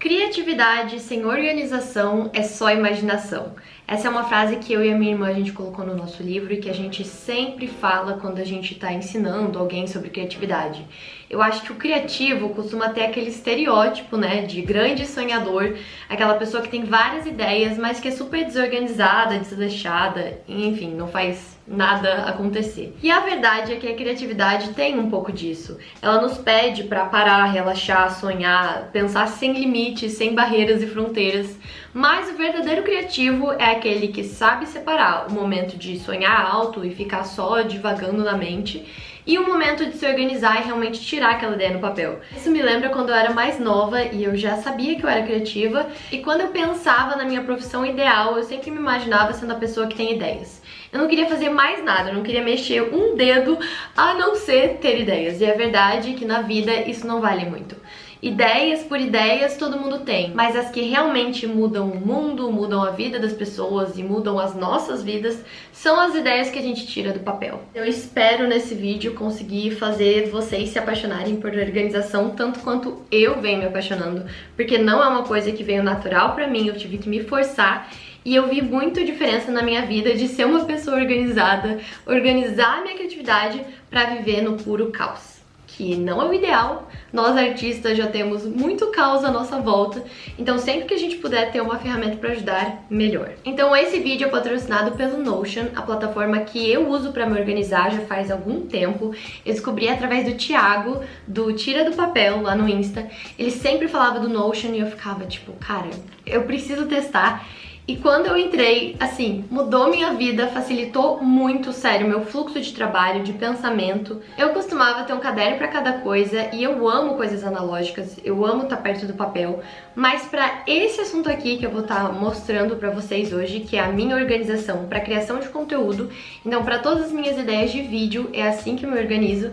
Criatividade sem organização é só imaginação. Essa é uma frase que eu e a minha irmã a gente colocou no nosso livro e que a gente sempre fala quando a gente está ensinando alguém sobre criatividade. Eu acho que o criativo costuma ter aquele estereótipo, né, de grande sonhador, aquela pessoa que tem várias ideias, mas que é super desorganizada, desleixada, enfim, não faz nada acontecer. E a verdade é que a criatividade tem um pouco disso. Ela nos pede para parar, relaxar, sonhar, pensar sem limites, sem barreiras e fronteiras. Mas o verdadeiro criativo é aquele que sabe separar o momento de sonhar alto e ficar só divagando na mente e o momento de se organizar e realmente tirar aquela ideia no papel. Isso me lembra quando eu era mais nova e eu já sabia que eu era criativa, e quando eu pensava na minha profissão ideal, eu sempre me imaginava sendo a pessoa que tem ideias. Eu não queria fazer mais nada, eu não queria mexer um dedo a não ser ter ideias. E é verdade que na vida isso não vale muito. Ideias por ideias todo mundo tem, mas as que realmente mudam o mundo, mudam a vida das pessoas e mudam as nossas vidas são as ideias que a gente tira do papel. Eu espero nesse vídeo conseguir fazer vocês se apaixonarem por organização tanto quanto eu venho me apaixonando, porque não é uma coisa que veio natural pra mim, eu tive que me forçar. E eu vi muita diferença na minha vida de ser uma pessoa organizada, organizar a minha criatividade pra viver no puro caos. Que não é o ideal, nós artistas já temos muito caos à nossa volta, então sempre que a gente puder ter uma ferramenta para ajudar, melhor. Então esse vídeo é patrocinado pelo Notion, a plataforma que eu uso para me organizar já faz algum tempo. Eu descobri através do Thiago, do Tira do Papel, lá no Insta. Ele sempre falava do Notion e eu ficava tipo, cara, eu preciso testar. E quando eu entrei, assim, mudou minha vida, facilitou muito, sério, meu fluxo de trabalho, de pensamento. Eu costumava ter um caderno pra cada coisa e eu amo coisas analógicas, eu amo estar perto do papel, mas pra esse assunto aqui que eu vou estar mostrando pra vocês hoje, que é a minha organização pra criação de conteúdo, então pra todas as minhas ideias de vídeo, é assim que eu me organizo,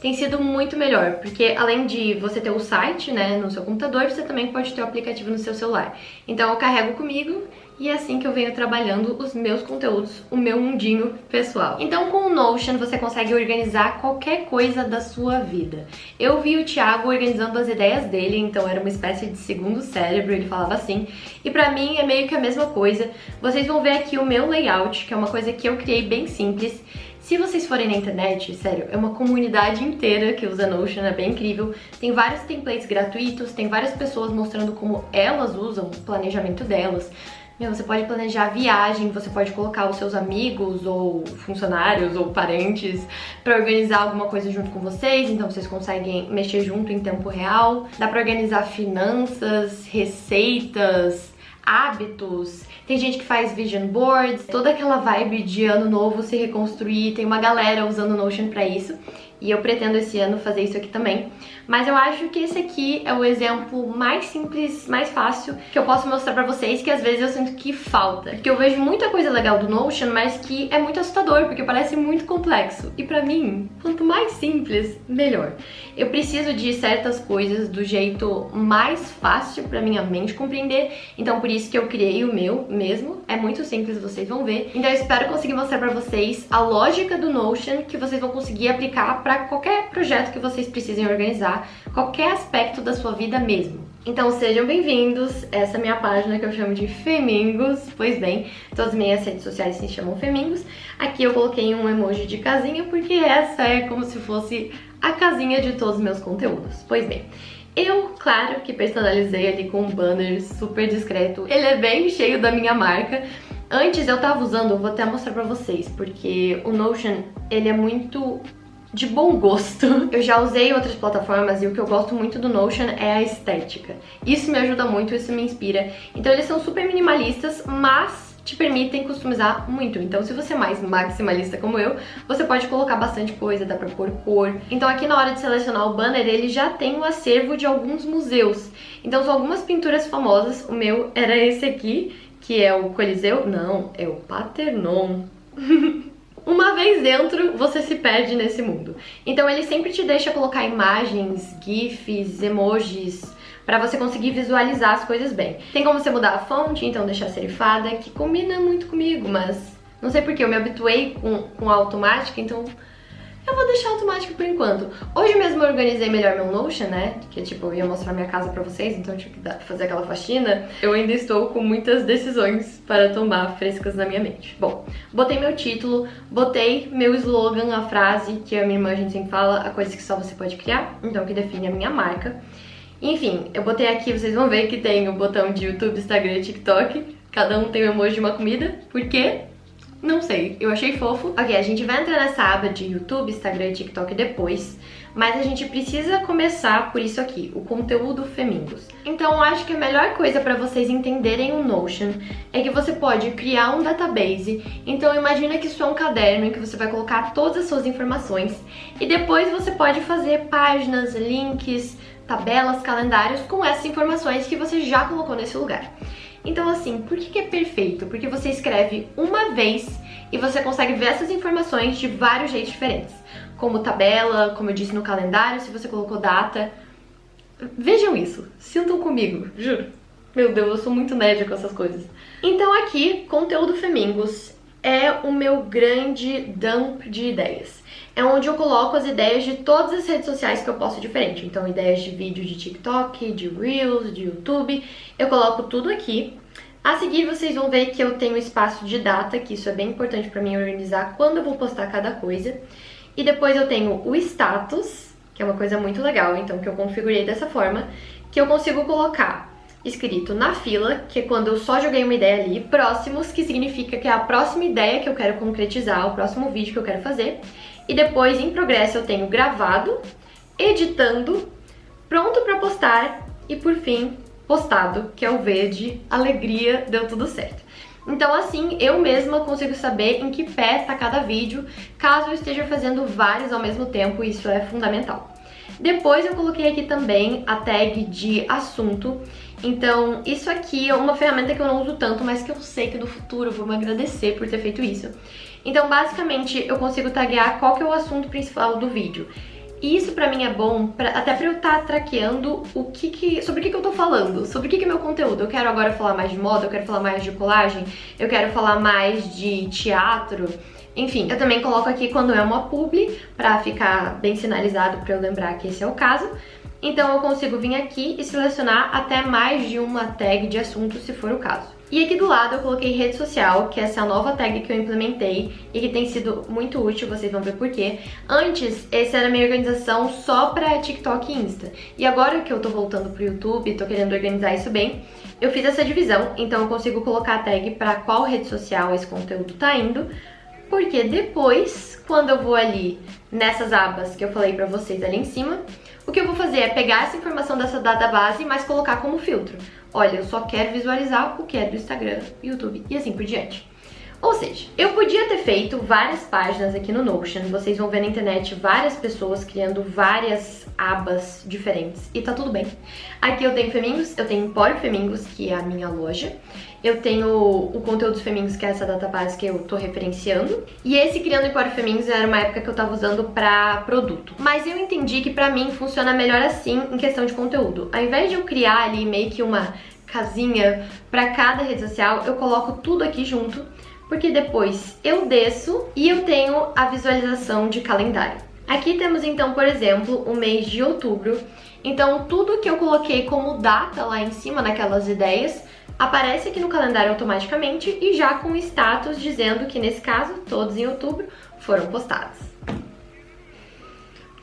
tem sido muito melhor, porque além de você ter o site, né, no seu computador, você também pode ter o aplicativo no seu celular. Então eu carrego comigo e é assim que eu venho trabalhando os meus conteúdos, o meu mundinho pessoal. Então com o Notion você consegue organizar qualquer coisa da sua vida. Eu vi o Thiago organizando as ideias dele, então era uma espécie de segundo cérebro, ele falava assim. E pra mim é meio que a mesma coisa. Vocês vão ver aqui o meu layout, que é uma coisa que eu criei bem simples. Se vocês forem na internet, sério, é uma comunidade inteira que usa Notion, é bem incrível. Tem vários templates gratuitos, tem várias pessoas mostrando como elas usam o planejamento delas. Você pode planejar a viagem, você pode colocar os seus amigos ou funcionários ou parentes para organizar alguma coisa junto com vocês, então vocês conseguem mexer junto em tempo real. Dá para organizar finanças, receitas, hábitos. Tem gente que faz vision boards, toda aquela vibe de ano novo se reconstruir. Tem uma galera usando o Notion pra isso. E eu pretendo esse ano fazer isso aqui também. Mas eu acho que esse aqui é o exemplo mais simples, mais fácil que eu posso mostrar pra vocês, que às vezes eu sinto que falta. Porque eu vejo muita coisa legal do Notion, mas que é muito assustador, porque parece muito complexo. E pra mim, quanto mais simples, melhor. Eu preciso de certas coisas do jeito mais fácil pra minha mente compreender. Então por isso que eu criei o meu mesmo. É muito simples, vocês vão ver. Então eu espero conseguir mostrar pra vocês a lógica do Notion, que vocês vão conseguir aplicar pra qualquer projeto que vocês precisem organizar, qualquer aspecto da sua vida mesmo. Então sejam bem-vindos, essa é a minha página que eu chamo de Femingos. Pois bem, todas as minhas redes sociais se chamam Femingos. Aqui eu coloquei um emoji de casinha porque essa é como se fosse a casinha de todos os meus conteúdos. Pois bem, eu, claro, que personalizei ali com um banner super discreto. Ele é bem cheio da minha marca. Antes eu tava usando, eu vou até mostrar pra vocês, porque o Notion, ele é muito de bom gosto. Eu já usei outras plataformas e o que eu gosto muito do Notion é a estética. Isso me ajuda muito, isso me inspira. Então eles são super minimalistas, mas te permitem customizar muito. Então se você é mais maximalista como eu, você pode colocar bastante coisa, dá pra pôr cor. Então aqui na hora de selecionar o banner, ele já tem um acervo de alguns museus. Então são algumas pinturas famosas. O meu era esse aqui, que é o Coliseu. Não, é o Parthenon. Uma vez dentro, você se perde nesse mundo. Então ele sempre te deixa colocar imagens, gifs, emojis, pra você conseguir visualizar as coisas bem. Tem como você mudar a fonte, então deixar serifada, que combina muito comigo, mas não sei porque eu me habituei com a automática, então eu vou deixar automático por enquanto. Hoje mesmo eu organizei melhor meu Notion, né? Que tipo, eu ia mostrar minha casa pra vocês, então eu tinha que fazer aquela faxina. Eu ainda estou com muitas decisões para tomar frescas na minha mente. Bom, botei meu título, botei meu slogan, a frase que a minha irmã a gente sempre fala, a coisa que só você pode criar, então que define a minha marca. Enfim, eu botei aqui, vocês vão ver que tem o botão de YouTube, Instagram e TikTok. Cada um tem o emoji de uma comida. Por quê? Não sei, eu achei fofo. Ok, a gente vai entrar nessa aba de YouTube, Instagram e TikTok depois, mas a gente precisa começar por isso aqui, o conteúdo Femingos. Então eu acho que a melhor coisa para vocês entenderem o Notion é que você pode criar um database. Então imagina que isso é um caderno em que você vai colocar todas as suas informações e depois você pode fazer páginas, links, tabelas, calendários com essas informações que você já colocou nesse lugar. Então assim, por que é perfeito? Porque você escreve uma vez e você consegue ver essas informações de vários jeitos diferentes. Como tabela, como eu disse no calendário, se você colocou data. Vejam isso, sintam comigo, juro. Meu Deus, eu sou muito nerd com essas coisas. Então aqui, conteúdo Femingos é o meu grande dump de ideias. É onde eu coloco as ideias de todas as redes sociais que eu posto diferente. Então, ideias de vídeo de TikTok, de Reels, de YouTube. Eu coloco tudo aqui. A seguir, vocês vão ver que eu tenho espaço de data, que isso é bem importante pra mim organizar quando eu vou postar cada coisa. E depois eu tenho o status, que é uma coisa muito legal, então que eu configurei dessa forma, que eu consigo colocar escrito na fila, que é quando eu só joguei uma ideia ali, próximos, que significa que é a próxima ideia que eu quero concretizar, o próximo vídeo que eu quero fazer. E depois, em progresso, eu tenho gravado, editando, pronto pra postar e, por fim, postado, que é o verde, alegria, deu tudo certo. Então assim, eu mesma consigo saber em que pé tá cada vídeo, caso eu esteja fazendo vários ao mesmo tempo, isso é fundamental. Depois eu coloquei aqui também a tag de assunto. Então isso aqui é uma ferramenta que eu não uso tanto, mas que eu sei que no futuro eu vou me agradecer por ter feito isso. Então basicamente eu consigo taguear qual que é o assunto principal do vídeo. E isso pra mim é bom, até pra eu estar traqueando sobre o que eu tô falando, sobre o que é meu conteúdo. Eu quero agora falar mais de moda, eu quero falar mais de colagem, eu quero falar mais de teatro. Enfim, eu também coloco aqui quando é uma publi, pra ficar bem sinalizado pra eu lembrar que esse é o caso. Então eu consigo vir aqui e selecionar até mais de uma tag de assunto, se for o caso. E aqui do lado eu coloquei rede social, que essa é a nova tag que eu implementei e que tem sido muito útil, vocês vão ver por quê. Antes, essa era a minha organização só pra TikTok e Insta. E agora que eu tô voltando pro YouTube, tô querendo organizar isso bem, eu fiz essa divisão, então eu consigo colocar a tag pra qual rede social esse conteúdo tá indo, porque depois, quando eu vou ali nessas abas que eu falei pra vocês ali em cima, o que eu vou fazer é pegar essa informação dessa database, mas colocar como filtro. Olha, eu só quero visualizar o que é do Instagram, YouTube e assim por diante. Ou seja, eu podia ter feito várias páginas aqui no Notion, vocês vão ver na internet várias pessoas criando várias abas diferentes e tá tudo bem. Aqui eu tenho Femingos, eu tenho Empório Femingos, que é a minha loja. Eu tenho o Conteúdos Femingos, que é essa database que eu tô referenciando. E esse Criando Empório Femingos era uma época que eu tava usando pra produto. Mas eu entendi que pra mim funciona melhor assim em questão de conteúdo. Ao invés de eu criar ali meio que uma casinha pra cada rede social, eu coloco tudo aqui junto, porque depois eu desço e eu tenho a visualização de calendário. Aqui temos então, por exemplo, o mês de outubro. Então tudo que eu coloquei como data lá em cima naquelas ideias aparece aqui no calendário automaticamente e já com status dizendo que nesse caso, todos em outubro, foram postados.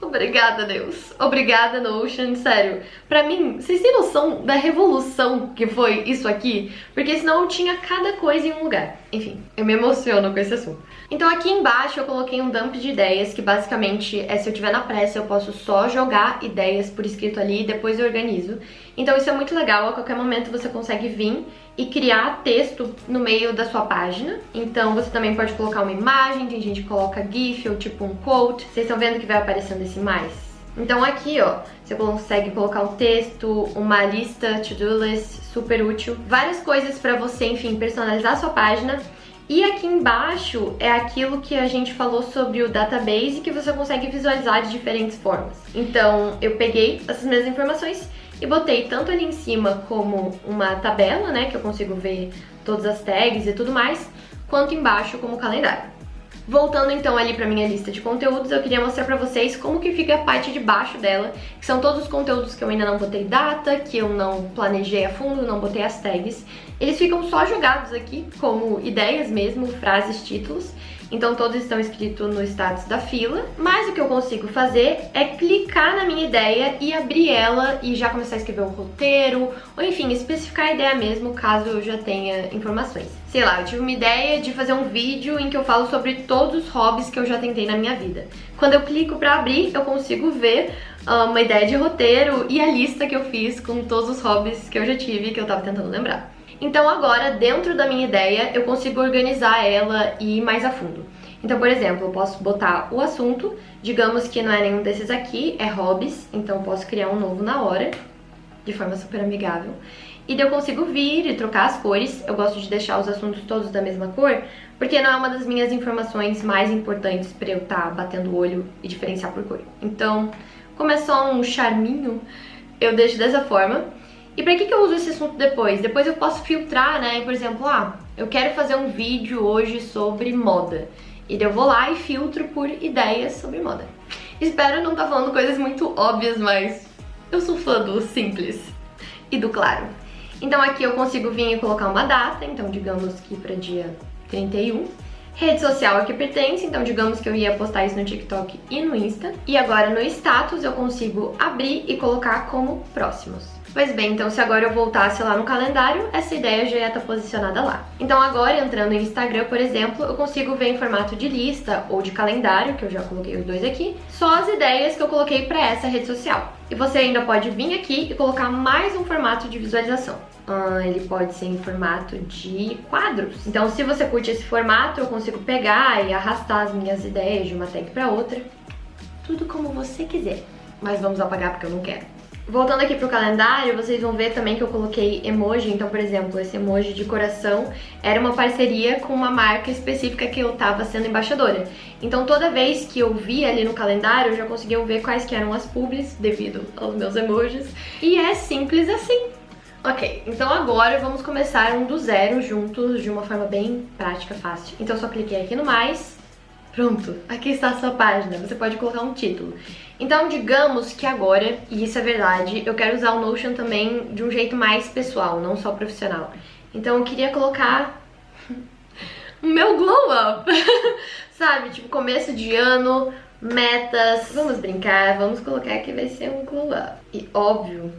Obrigada, Deus. Obrigada, Notion. Sério, pra mim, vocês têm noção da revolução que foi isso aqui? Porque senão eu tinha cada coisa em um lugar. Enfim, eu me emociono com esse assunto. Então aqui embaixo eu coloquei um dump de ideias, que basicamente é se eu tiver na pressa eu posso só jogar ideias por escrito ali e depois eu organizo. Então isso é muito legal, a qualquer momento você consegue vir e criar texto no meio da sua página. Então você também pode colocar uma imagem, tem gente que coloca GIF ou tipo um quote. Vocês estão vendo que vai aparecendo esse mais? Então aqui, ó, você consegue colocar um texto, uma lista, to-do list, super útil. Várias coisas pra você, enfim, personalizar a sua página. E aqui embaixo é aquilo que a gente falou sobre o database, que você consegue visualizar de diferentes formas. Então eu peguei essas mesmas informações e botei tanto ali em cima como uma tabela, né, que eu consigo ver todas as tags e tudo mais, quanto embaixo como calendário. Voltando então ali pra minha lista de conteúdos, eu queria mostrar pra vocês como que fica a parte de baixo dela, que são todos os conteúdos que eu ainda não botei data, que eu não planejei a fundo, não botei as tags. Eles ficam só jogados aqui como ideias mesmo, frases, títulos. Então todos estão escritos no status da fila, mas o que eu consigo fazer é clicar na minha ideia e abrir ela e já começar a escrever um roteiro, ou enfim, especificar a ideia mesmo, caso eu já tenha informações. Sei lá, eu tive uma ideia de fazer um vídeo em que eu falo sobre todos os hobbies que eu já tentei na minha vida. Quando eu clico pra abrir, eu consigo ver uma ideia de roteiro e a lista que eu fiz com todos os hobbies que eu já tive e que eu tava tentando lembrar. Então agora, dentro da minha ideia, eu consigo organizar ela e ir mais a fundo. Então, por exemplo, eu posso botar o assunto, digamos que não é nenhum desses aqui, é hobbies, então eu posso criar um novo na hora, de forma super amigável. E daí eu consigo vir e trocar as cores, eu gosto de deixar os assuntos todos da mesma cor, porque não é uma das minhas informações mais importantes para eu estar batendo o olho e diferenciar por cor. Então, como é só um charminho, eu deixo dessa forma. E pra que eu uso esse assunto depois? Depois eu posso filtrar, né? Por exemplo, eu quero fazer um vídeo hoje sobre moda. E daí eu vou lá e filtro por ideias sobre moda. Espero não estar falando coisas muito óbvias, mas eu sou fã do simples e do claro. Então aqui eu consigo vir e colocar uma data, então digamos que para dia 31. Rede social a que pertence, então digamos que eu ia postar isso no TikTok e no Insta. E agora no status eu consigo abrir e colocar como próximos. Pois bem, então se agora eu voltasse lá no calendário, essa ideia já ia estar posicionada lá. Então agora, entrando no Instagram, por exemplo, eu consigo ver em formato de lista ou de calendário, que eu já coloquei os dois aqui, só as ideias que eu coloquei para essa rede social. E você ainda pode vir aqui e colocar mais um formato de visualização. Ele pode ser em formato de quadros. Então se você curte esse formato, eu consigo pegar e arrastar as minhas ideias de uma tag para outra. Tudo como você quiser. Mas vamos apagar porque eu não quero. Voltando aqui pro calendário, vocês vão ver também que eu coloquei emoji. Então, por exemplo, esse emoji de coração era uma parceria com uma marca específica que eu tava sendo embaixadora. Então, toda vez que eu via ali no calendário, eu já conseguia ver quais que eram as publis devido aos meus emojis. E é simples assim. Ok, então agora vamos começar um do zero juntos de uma forma bem prática, fácil. Então, eu só cliquei aqui no mais. Pronto, aqui está a sua página, você pode colocar um título. Então, digamos que agora, e isso é verdade, eu quero usar o Notion também de um jeito mais pessoal, não só profissional. Então eu queria colocar o meu glow up, sabe? Tipo, começo de ano, metas, vamos brincar, vamos colocar que vai ser um glow up. E óbvio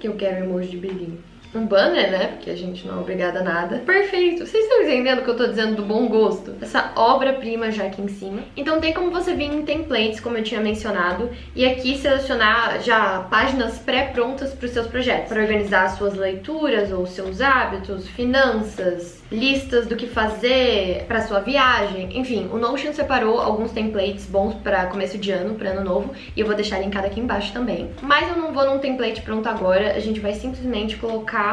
que eu quero emoji de brilhinho. Um banner, né? Porque a gente não é obrigada a nada. Perfeito! Vocês estão entendendo o que eu tô dizendo do bom gosto? Essa obra-prima já aqui em cima. Então tem como você vir em templates, como eu tinha mencionado, e aqui selecionar já páginas pré-prontas para os seus projetos. Para organizar as suas leituras ou seus hábitos, finanças, listas do que fazer para sua viagem. Enfim, o Notion separou alguns templates bons para começo de ano, para ano novo, e eu vou deixar linkado aqui embaixo também. Mas eu não vou num template pronto agora, a gente vai simplesmente colocar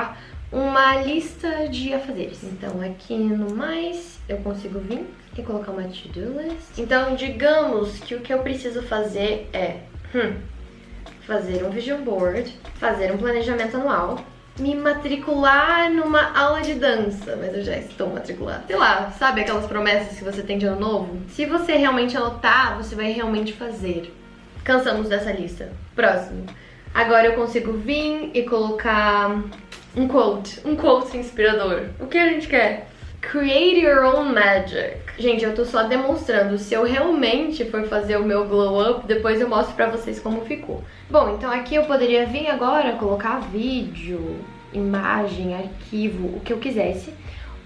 uma lista de afazeres. Então aqui no mais eu consigo vir e colocar uma to-do list. Então digamos que o que eu preciso fazer é fazer um vision board, fazer um planejamento anual, me matricular numa aula de dança, mas eu já estou matriculada. Sei lá, sabe aquelas promessas que você tem de ano novo? Se você realmente anotar, você vai realmente fazer. Cansamos dessa lista. Próximo. Agora eu consigo vir e colocar um quote inspirador. O que a gente quer? Create your own magic. Gente, eu tô só demonstrando. Se eu realmente for fazer o meu glow up, depois eu mostro pra vocês como ficou. Bom, então aqui eu poderia vir agora colocar vídeo, imagem, arquivo, o que eu quisesse.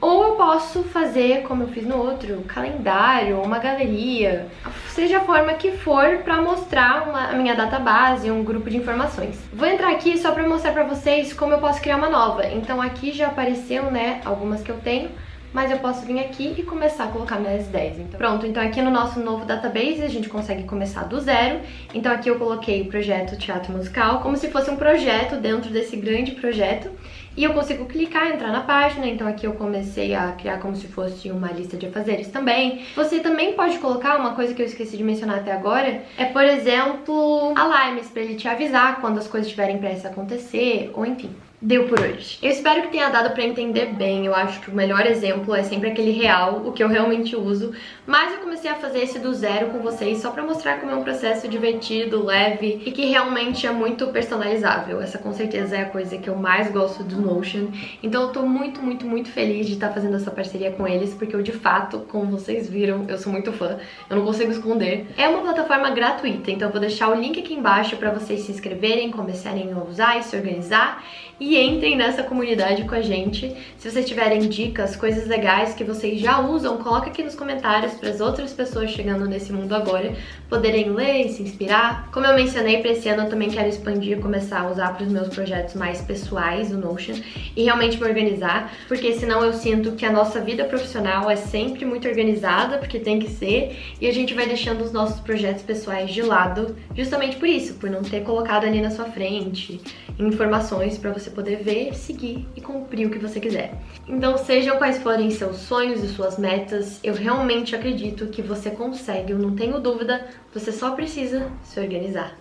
Ou eu posso fazer, como eu fiz no outro, calendário, uma galeria, seja a forma que for para mostrar a minha database, um grupo de informações. Vou entrar aqui só para mostrar para vocês como eu posso criar uma nova. Então aqui já apareceu, né, algumas que eu tenho, mas eu posso vir aqui e começar a colocar minhas ideias. Então, pronto, então aqui no nosso novo database a gente consegue começar do zero. Então aqui eu coloquei o projeto Teatro Musical como se fosse um projeto dentro desse grande projeto. E eu consigo clicar, entrar na página, então aqui eu comecei a criar como se fosse uma lista de afazeres também. Você também pode colocar, uma coisa que eu esqueci de mencionar até agora, é, por exemplo, alarmes, para ele te avisar quando as coisas estiverem prestes a acontecer, ou enfim. deu por hoje. Eu espero que tenha dado pra entender bem. Eu acho que o melhor exemplo é sempre aquele real, o que eu realmente uso. Mas eu comecei a fazer esse do zero com vocês só pra mostrar como é um processo divertido, leve e que realmente é muito personalizável. Essa com certeza é a coisa que eu mais gosto do Notion. Então eu tô muito, muito, muito feliz de estar fazendo essa parceria com eles, porque eu de fato, como vocês viram, eu sou muito fã. Eu não consigo esconder. É uma plataforma gratuita, então eu vou deixar o link aqui embaixo pra vocês se inscreverem, começarem a usar e se organizar. E entrem nessa comunidade com a gente. Se vocês tiverem dicas, coisas legais que vocês já usam, coloca aqui nos comentários para as outras pessoas chegando nesse mundo agora poderem ler e se inspirar. Como eu mencionei, para esse ano eu também quero expandir e começar a usar para os meus projetos mais pessoais do Notion e realmente me organizar, porque senão eu sinto que a nossa vida profissional é sempre muito organizada, porque tem que ser, e a gente vai deixando os nossos projetos pessoais de lado, justamente por isso, por não ter colocado ali na sua frente informações para você poder ver, seguir e cumprir o que você quiser. Então, sejam quais forem seus sonhos e suas metas, eu realmente acredito que você consegue, eu não tenho dúvida, você só precisa se organizar.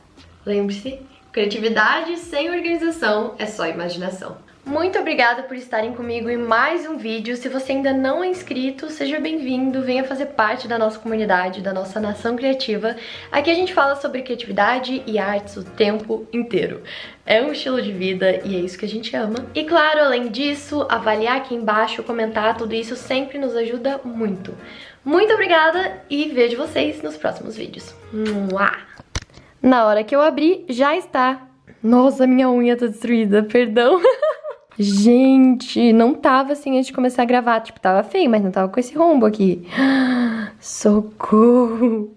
Lembre-se, criatividade sem organização é só imaginação. Muito obrigada por estarem comigo em mais um vídeo. Se você ainda não é inscrito, seja bem-vindo, venha fazer parte da nossa comunidade, da nossa nação criativa. Aqui a gente fala sobre criatividade e artes o tempo inteiro. É um estilo de vida e é isso que a gente ama. E claro, além disso, avaliar aqui embaixo, comentar, tudo isso sempre nos ajuda muito. Muito obrigada e vejo vocês nos próximos vídeos. Mua! Na hora que eu abri, já está. Nossa, minha unha tá destruída, perdão. Gente, não tava assim antes de começar a gravar. Tipo, tava feio, mas não tava com esse rombo aqui. Socorro!